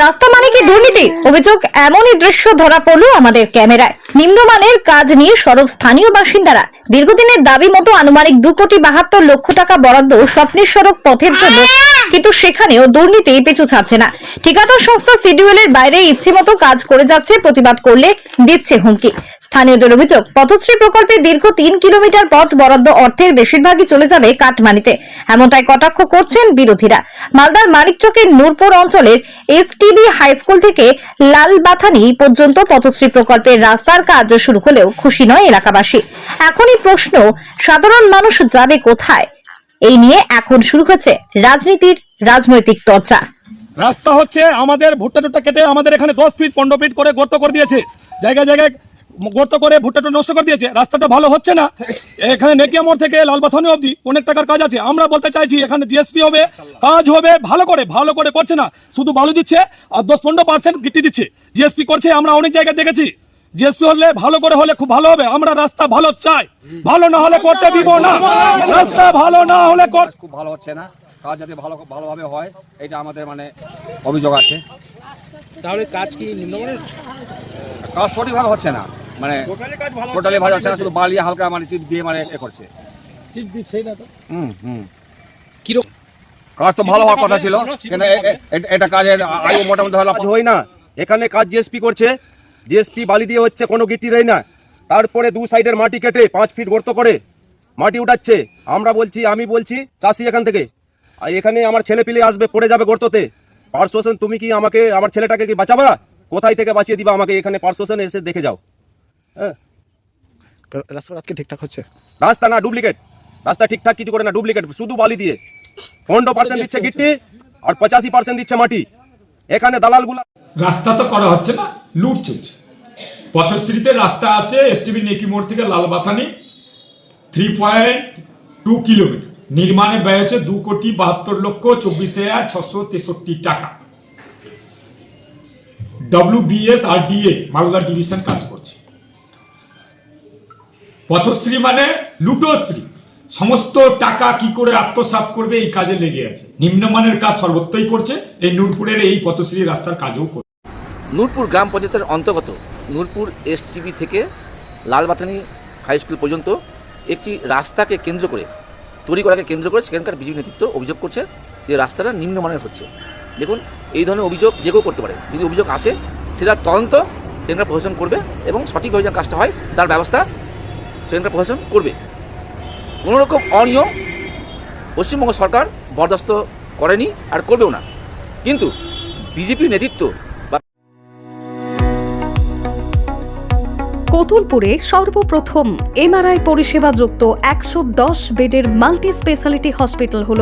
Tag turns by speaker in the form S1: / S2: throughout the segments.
S1: রাস্তা মানে কি দুর্নীতি? অভিযোগ এমনই দৃশ্য ধরা পড়ল আমাদের ক্যামেরায়। নিম্নমানের কাজ নিয়ে সরব স্থানীয় বাসিন্দারা। দীর্ঘদিনের দাবি মতো আনুমানিক 2,72,00,000 টাকা বরাদ্দ স্বপ্নের সড়ক পথের জন্য, কিন্তু সেখানেও দুর্নীতি পিছু ছাড়ছে না। ঠিকাদার সংস্থা শিডিউলের বাইরে ইচ্ছেমতো কাজ করে যাচ্ছে, প্রতিবাদ করলে দিচ্ছে হুমকি। স্থানীয়দের অভিযোগ, পথশ্রী প্রকল্পে দীর্ঘ 3 কিলোমিটার পথ বরাদ্দ অর্থের বেশিরভাগই চলে যাবে কাটমানিতে, এমনটাই কটাক্ষ করছেন বিরোধীরা। মালদার মানিকচকের নূরপুর অঞ্চলের এসটিবি হাই স্কুল থেকে লালবাথানি পর্যন্ত পথশ্রী প্রকল্পের রাস্তার কাজ শুরু হলেও খুশি নয় এলাকাবাসী। এখনই প্রশ্ন, সাধারণ মানুষ যাবে কোথায়? এই নিয়ে এখন শুরু হয়েছে রাজনৈতিক চর্চা।
S2: রাস্তা হচ্ছে আমাদের ভুট্টা কেটে আমাদের এখানে 10 ফিট 15 ফিট করে গর্ত করে দিয়েছে, জায়গায় জায়গায় গর্ত করে ভুট্টাটা নষ্ট করে দিয়েছে। রাস্তাটা ভালো হচ্ছে না। এখানে নেকিয়া মোড় থেকে লালবাথানি অবধি অনেক টাকার কাজ আছে। আমরা বলতে চাইছি এখানে জিএসপি হবে, কাজ হবে, ভালো করে করছে না, শুধু বালু দিচ্ছে আর 10-15% গিটি দিচ্ছে। জিএসপি করছে, আমরা অনেক জায়গায় দেখেছি। জিএসপি হলে ভালো করে হলে খুব ভালো হবে। আমরা রাস্তা ভালো চাই, ভালো না হলে করতে দিব না। রাস্তা ভালো না হলে
S3: খুব ভালো হচ্ছে না, কাজ যাতে ভালোভাবে হয় এটা আমাদের মানে অভিযোগ আছে।
S4: তাহলে কাজ কি নিম্নমানের?
S3: কাজ সঠিকভাবে হচ্ছে না, মানে টোটালি ভালো হচ্ছে না, শুধু বালি হালকা মানে চিপ দিয়ে মানে এ করছে।
S4: ঠিক দিচ্ছে না তো।
S3: কিরকম কাজ তো ভালো হওয়ার কথা ছিল, কিন্তু এটা কাজের আয়ু মোটামুটি হলো
S5: হয় না। এখানে কাজ জিএসপি করছে, জিএসপি বালি দিয়ে হচ্ছে, কোনো গিটি দেয় না। তারপরে 2 সাইডের মাটি কেটে 5 ফিট গর্ত করে মাটি উঠাচ্ছে। আমি বলছি চাষি এখান থেকে, আর এখানে আমার ছেলে পিলে আসবে, পড়ে যাবে গর্ততে। পার্সোশন তুমি কি আমাকে, আমার ছেলেটাকে কি বাঁচাবা? কোথায় থেকে বাঁচিয়ে দিবা আমাকে? এখানে পার্সোশন এসে দেখে যাও। হ্যাঁ,
S4: রাস্তা আজকে ঠিকঠাক হচ্ছে?
S5: রাস্তা না ডুপ্লিকেট, রাস্তা ঠিকঠাক কিছু করে না, ডুপ্লিকেট, শুধু বালি দিয়ে 15% দিচ্ছে গিটি আর 85% দিচ্ছে মাটি। এখানে দালালগুলা।
S6: রাস্তা তো করা হচ্ছে না, লুট চলছে। পথশ্রীতে রাস্তা আছে এসটিবি নেকি মোড় থেকে লালবাথানি 3.2 কিলোমিটার। নির্মাণে ব্যয় হচ্ছে 2,72,24,663 টাকা। WBSRDA মালদা ডিভিশন কাজ করছে। পথশ্রী মানে লুটোশ্রী, সমস্ত টাকা কি করে আত্মসাৎ করবে এই কাজে লেগে আছে। নিম্নমানের কাজ সর্বত্রই করছে, এই নূরপুরের এই পথশ্রী রাস্তার কাজও করছে।
S7: নূরপুর গ্রাম পঞ্চায়েতের অন্তর্গত নূরপুর এসটিবি থেকে লালবাথানি হাই স্কুল পর্যন্ত একটি রাস্তাকে কেন্দ্র করে তৈরি করাকে কেন্দ্র করে সেখানকার বিজেপি নেতৃত্ব অভিযোগ করছে যে রাস্তাটা নিম্নমানের হচ্ছে। দেখুন, এই ধরনের অভিযোগ যে কেউ করতে পারে। যদি অভিযোগ আসে সেটা তদন্ত সেখানকার প্রশাসন করবে এবং সঠিকভাবে যেন কাজটা হয় তার ব্যবস্থা সেখানকার প্রশাসন করবে। কোনোরকম অনিয়ম পশ্চিমবঙ্গ সরকার বরদাস্ত করেনি আর করবেও না। কিন্তু বিজেপির নেতৃত্ব
S8: কতুলপুরে সর্বপ্রথম এমআরআই পরিষেবা যুক্ত 110 বেডের মাল্টি স্পেশালিটি হসপিটাল হল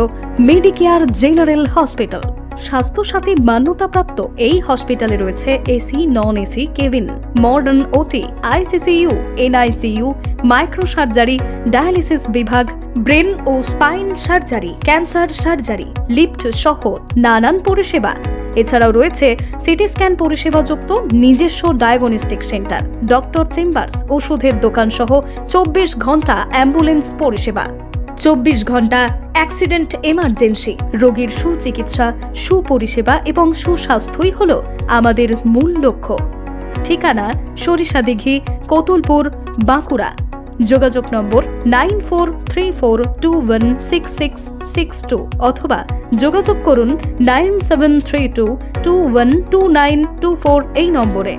S8: মেডিকেয়ার জেনারেল হসপিটাল। স্বাস্থ্যসাথী মান্যতাপ্রাপ্ত এই হসপিটালে রয়েছে AC, non AC cabin, modern OT, ICCU, NICU, micro surgery, dialysis বিভাগ, ব্রেন ও spine surgery, cancer surgery, lift সহ নানান পরিষেবা। এছাড়াও রয়েছে সিটি স্ক্যান পরিষেবা যুক্ত নিজস্ব ডায়াগনস্টিক সেন্টার, ডক্টর চেম্বার্স, ওষুধের দোকান সহ 24 ঘন্টা অ্যাম্বুলেন্স পরিষেবা। 24 ঘন্টা অ্যাক্সিডেন্ট এমার্জেন্সি, রোগীর সুচিকিৎসা, সুপরিষেবা এবং সুস্বাস্থ্যই হল আমাদের মূল লক্ষ্য। ঠিকানা সরিষাদিঘি, কতুলপুর, বাঁকুড়া। যোগাযোগ নম্বর 9434216662 অথবা যোগাযোগ করুন 9732212924 এই নম্বরে।